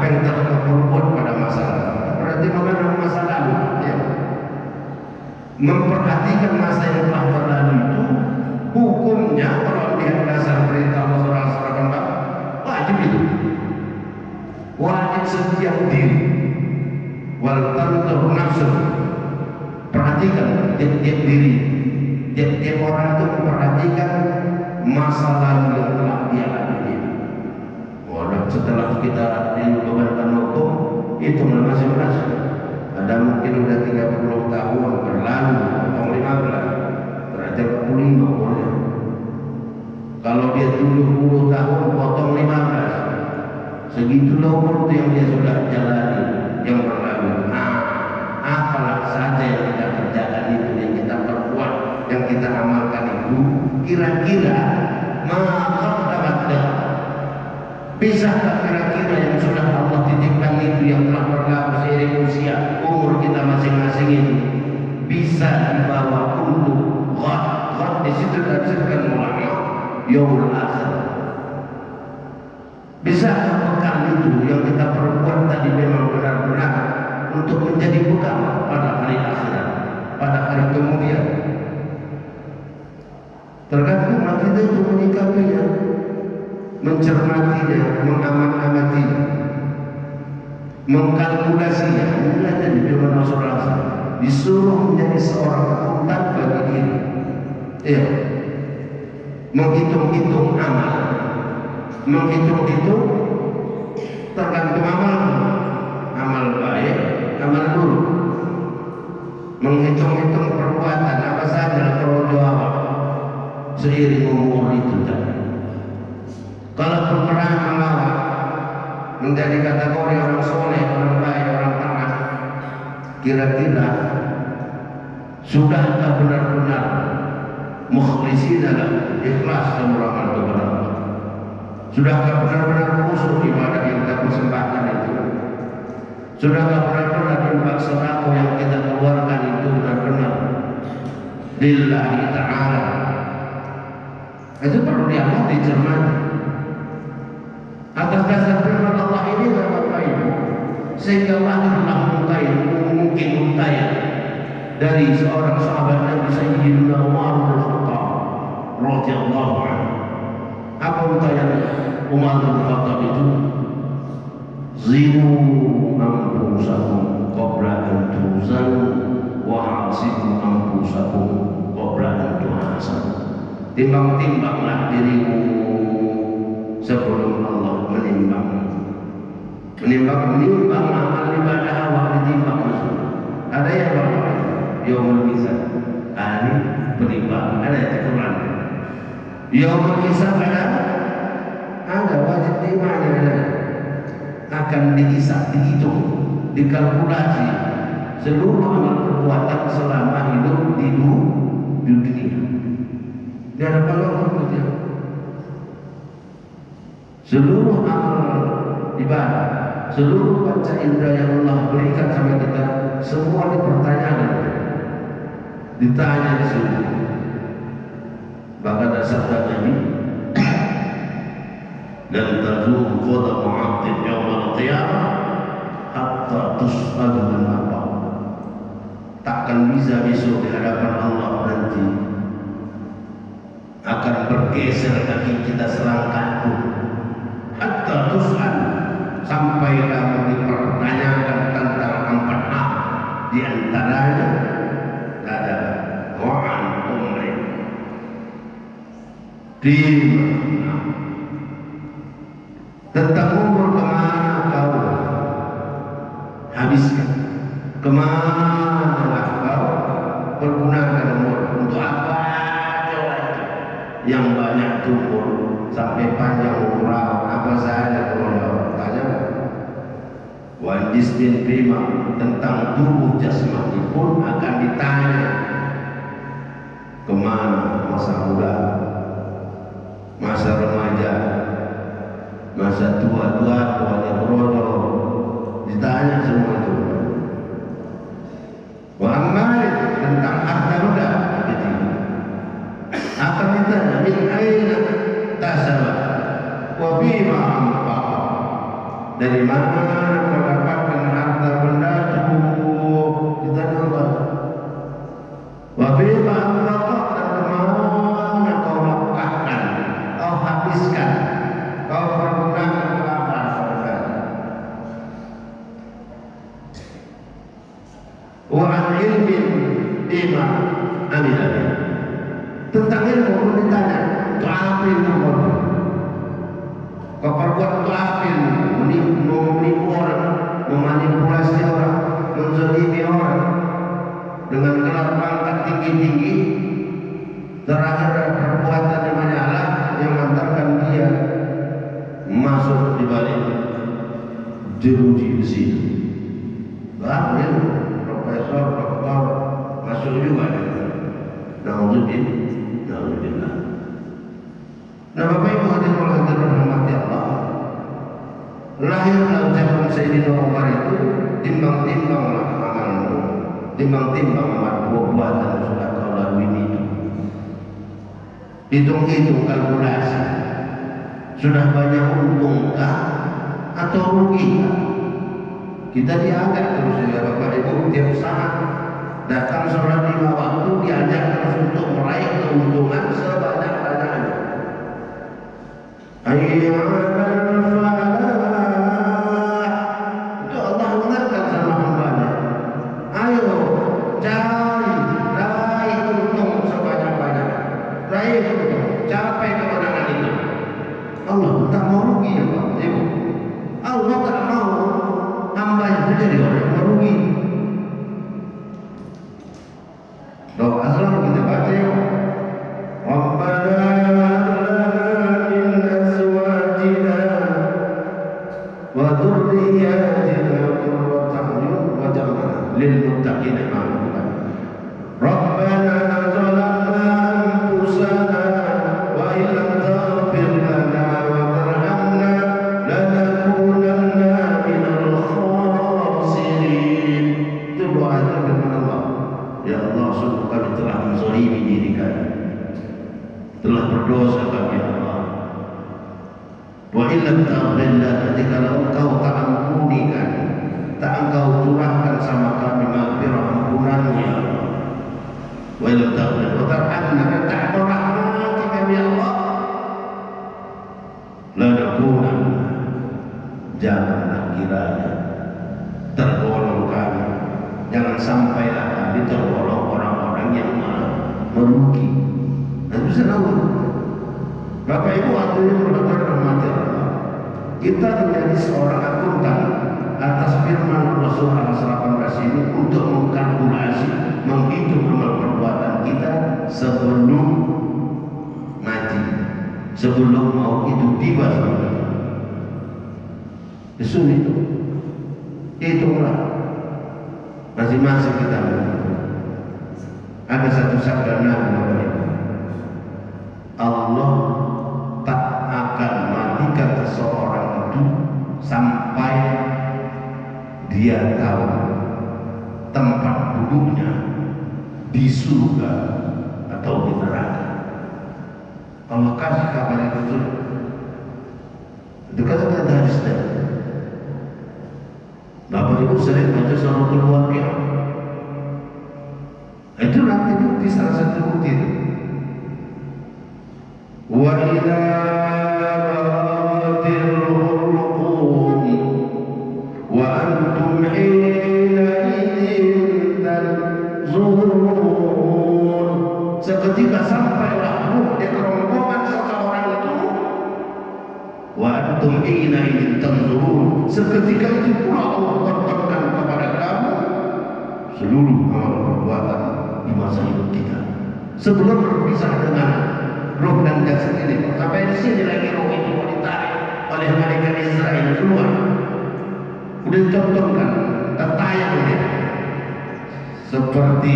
yang telah kau perbuat pada masa lalu. Berarti mengenang masa lalu, ya. Memperhatikan masa yang telah berlalu itu hukumnya kalau lihat dasar perintah Allah SWT wajib itu. Wajib setiap diri. Wal tanzur nafsu. Perhatikan tiap-tiap diri. Tiap-tiap orang itu memperhatikan masa lalu yang telah dia lalui. Walau setelah kita dibebankan hukum itu masing-masing. Ada mungkin udah 30 tahun berlalu, potong 15, berarti 45 umurnya. Kalau dia 70 tahun, potong 15. Segitulah umur yang dia sudah jalani, yang berlalu. Nah, apalah saja yang kita kerjakan itu, yang kita perbuat, yang kita amalkan itu, kira-kira maka bisakah kira-kira yang sudah Allah titipkan itu yang telah berlalu seiring usia umur kita masing-masing itu bisa dibawa untuk ghad di situ disebutkan ulama yaumul akhir. Bisakah bekal itu yang kita perbuat tadi memang benar-benar untuk menjadi bekal pada hari akhirat, pada hari kemudian? Tergantung kita itu menyikapinya, mencermatinya, mengamat-amatinya, mengkalkulasinya. Inilah jadi firman Rasulullah disuruh menjadi seorang akuntan bagi diri. Ya, menghitung-hitung amal, menghitung-hitung tergantung amal baik, amal buruk, menghitung-hitung perbuatan apa saja kalau jawab seiring umur itu tadi. Kalau pernah melawan menjadi kategori orang soleh, orang baik, orang taat, kira-kira sudahkah benar-benar mukhlisin dalam ikhlas dan beramal kepada Allah? Sudahkah benar-benar khusyuk ibadah yang kita persembahkan itu? Sudahkah benar-benar infak sedekah yang kita keluarkan itu benar-benar lillahi ta'ala? Itu perlu diamati, dicermati. Atas dasar firman Allah ini Bapak Ibu, sehingga lahirlah mungkin dari seorang sahabat Nabi Sayyidina Umar bin Khattab radhiyallahu anhu. Apa untayan Umar bin Khattab itu? Zinu anfusakum qabla an tuzanu wa hasibu anfusakum qabla an tuhasab. Timbang-timbanglah dirimu sebelum Allah menimbang amal ibadah awak ditimbang. Ada yang bapak yaumul hisab, ini penimbang, ada yang Quran. Yaumul hisab ada wajib dimana akan dihisab, dihitung, dikalkulasi seluruh amal perbuatan selama hidup di dunia. Di hadapan Allah saja. Seluruh amal ibadah, seluruh panca indera yang Allah berikan sama kita, semua dipertanyakan, ditanya di sini. Bahkan ada sabda Nabi, dan tazul qadamu 'abdin yaumil qiyamah hatta tus'al an apa. Takkan bisa besok di hadapan Allah nanti akan bergeser kaki kita selangkah pun hatta tus'al, sampai kamu dipertanyakan tentang 4 hal. Di antaranya ada wa'an umri, tentang umur, kemana kau habiskan, kemana kau pergunakan umur, untuk apa coba itu yang banyak tumbuh sampai panjang umur, apa saja kalau tanya. Wan jismin prima, tentang tubuh jasmani pun akan ditanya, kemana masa muda, masa remaja, masa tua-tua, bodoh, ditanya semua itu. Wa amal, tentang harta benda, akan ditanya min aina tasaba wa bima anfaqa, Dari mana kau dapatkan harta benda cukup? Ditanya Allah. Wa bima anfaqta, dan kemana kau lapahkan, kau habiskan, kau pergunakan ke apa saudara? Wa an ilmin bima amila. Tentang ilmu pun ditanya, untuk apa ilmu? Kau perbuat untuk apa ilmu? Menipu orang, memanipulasi orang, menzalimi orang dengan gelar pangkat tinggi-tinggi. Terakhir perbuatan yang menyala yang mengantarkan dia masuk di balik jeruji besi. Bahkan profesor, doktor masuk juga. Naudzubillah. Nah, Bapak Ibu hadirin rahmati Allah. Lahirlah zaman Sayyidina Umar itu timbang-timbanglah amalmu, timbang-timbang amal perbuatan sudah kau lalui itu. Hitung-hitung kalkulasi, sudah banyak untungkah atau rugi? Kita diajak terus ya Bapak Ibu, tiap saat datang sholat 5 waktu diajak terus untuk meraih keuntungan sebanyak-banyaknya. Hayya 'alal falah. Itu Allah mengingatkan sama hambanya. Ayo cari, raih untung sebanyak-banyaknya. Raih untung, capai kemenangan itu. Allah tak mau rugi ya Pak Ibu. Allah tak mau hamba itu jadi orang yang merugi. Doa selalu kita baca ya. Rabbana للمتقين إماما. ربنا ظلمنا أنفسنا وإن لم تغفر لنا وترحمنا لنكونن من الخاسرين. Itu doa itu dengan Allah. Ya Allah, sungguh kami telah menzalimi diri kami, telah berdosa kami ya Allah. Wa in lam taghfir lana, jikalau Engkau tak ampuni kami, tak Engkau curahkan sama kami maghfirah ampunanmu ya Allah. Wa lam taghfir wa tarhamna, dan tak Engkau rahmati kami ya Allah, lanakunanna, janganlah kiranya tergolong kami, jangan sampailah kami tergolong orang-orang yang merugi. Dan bisa tahu Bapak Ibu hadirin rahmati Allah, kita menjadi seorang akuntan atas firman Rasulullah SAW ini untuk mengkalkulasi, menghitung amal perbuatan kita sebelum mati, sebelum maut itu tiba sama kita. Itu hitunglah masing-masing kita. Ada satu sabda Nabi, Allah tak akan matikan seseorang itu sampai dia tahu tempat duduknya di surga atau di neraka. Allah kasih kabar itu. Itu kata hadis tadi. Bapak Ibu sering baca surah Al-Waqiah. Itu nanti bukti, salah satu bukti itu. Wa idza baratil hulqum wa antum hina idzin tanzurun. Seketika sampailah ruh di kerongkongan seseorang itu. Wa antum hina idzin tanzurun. Seketika itu pula Allah berfirman kepada kamu seluruh amal perbuatan di masa hidup kita. Sebelum berpisah dengan roh dan jasad ini, sampai di sini lagi roh itu mau ditarik oleh malaikat Israel keluar. Udah dicontohkan, tertayang dia seperti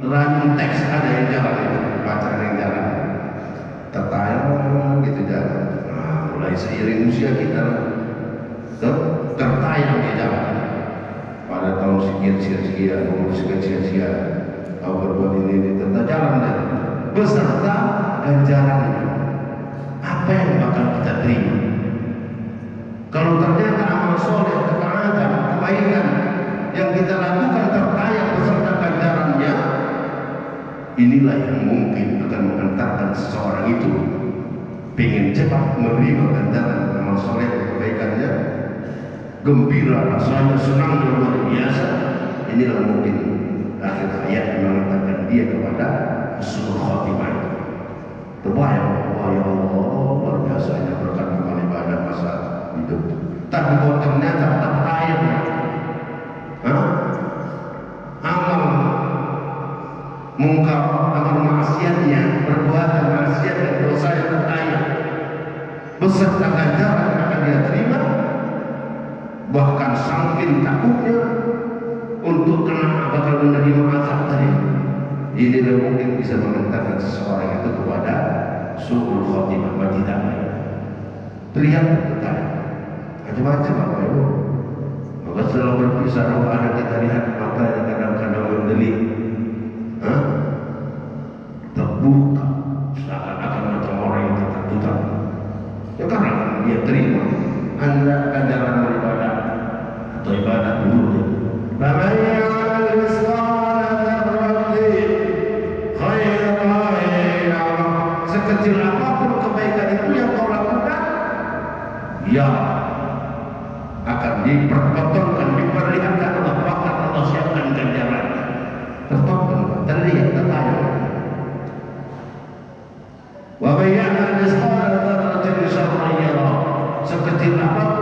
running text, ada yang jalan itu, baca yang jalan, tertayang gitu jalan. Nah, mulai seiring usia kita tertayang di jalan. Pada tahun sekian, umur sekian, kau berbuat ini, tentang jalan dan beserta ganjaran. Apa yang bakal kita terima? Kalau inilah yang mungkin akan mengantarkan seseorang itu pengen cepat menerima ganjaran amal soleh kebaikannya, gembira rasanya, senang luar biasa. Inilah mungkin akhir hayat mengantarkan dia kepada husnul khotimah. Terbayang, wah ya Allah, luar biasanya berkat amal ibadah masa hidup. Tapi kalau ternyata tak ayat, amal mungkar, amal maksiatnya, perbuatan maksiat dan dosa yang tertayang beserta ganjaran yang akan dia terima, bahkan saking takutnya untuk kena bakal menerima azab tadi. Inilah mungkin bisa mengantarkan seseorang itu kepada su'ul khotimah, mati tak baik. Terlihat betul, macam-macam apa itu. Maka setelah berpisah roh ada kita lihat mata yang kadang-kadang mendelik, terbuka seakan-akan macam orang yang ketakutan. Ya karena dia terima anda ganjaran beribadah atau ibadah dulu. Sekecil apapun kebaikan itu yang kau lakukan, ya akan dipertontonkan, diperlihatkan Allah, bahkan Allah siapkan ganjarannya. Tertonton, terlihat, tertayang. Wa bayyana rizqana dzarratin syarran yara. Sekecil apapun